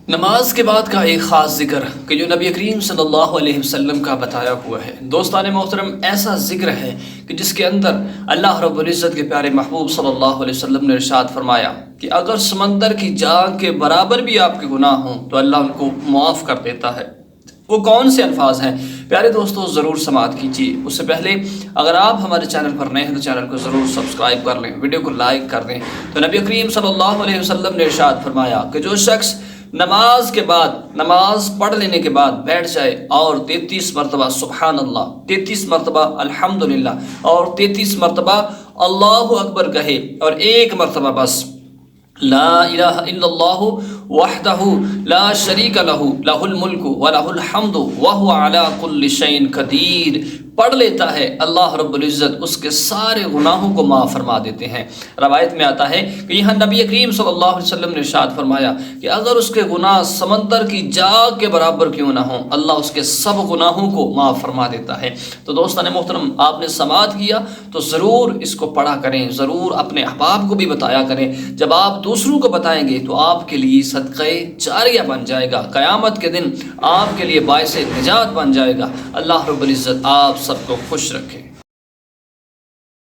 نماز کے بعد کا ایک خاص ذکر کہ جو نبی کریم صلی اللہ علیہ وسلم کا بتایا ہوا ہے۔ دوستان محترم، ایسا ذکر ہے کہ جس کے اندر اللہ رب العزت کے پیارے محبوب صلی اللہ علیہ وسلم نے ارشاد فرمایا کہ اگر سمندر کی جانگ کے برابر بھی آپ کے گناہ ہوں تو اللہ ان کو معاف کر دیتا ہے۔ وہ کون سے الفاظ ہیں پیارے دوستو، ضرور سماعت کیجیے۔ اس سے پہلے اگر آپ ہمارے چینل پر نئے ہیں تو چینل کو ضرور سبسکرائب کر لیں، ویڈیو کو لائک کر دیں۔ تو نبی کریم صلی اللہ علیہ وسلم نے ارشاد فرمایا کہ جو شخص نماز کے بعد، نماز پڑھ لینے کے بعد بیٹھ جائے اور 33 مرتبہ سبحان اللہ، 33 مرتبہ الحمدللہ اور 33 مرتبہ اللہ اکبر کہے اور ایک مرتبہ بس لا الہ الا اللہ وحدہ لا شریک لہ لہ الملک ولہ الحمد وہو علی کل شیء قدیر پڑھ لیتا ہے، اللہ رب العزت اس کے سارے گناہوں کو معاف فرما دیتے ہیں۔ روایت میں آتا ہے کہ یہاں نبی کریم صلی اللہ علیہ وسلم نے ارشاد فرمایا کہ اگر اس کے گناہ سمندر کی جاگ کے برابر کیوں نہ ہوں، اللہ اس کے سب گناہوں کو معاف فرما دیتا ہے۔ تو دوستان محترم، آپ نے سماعت کیا تو ضرور اس کو پڑھا کریں، ضرور اپنے احباب کو بھی بتایا کریں۔ جب آپ دوسروں کو بتائیں گے تو آپ کے لیے صدقہ جاریہ بن جائے گا، قیامت کے دن آپ کے لیے باعث نجات بن جائے گا۔ اللہ رب العزت آپ سب کو خوش رکھے۔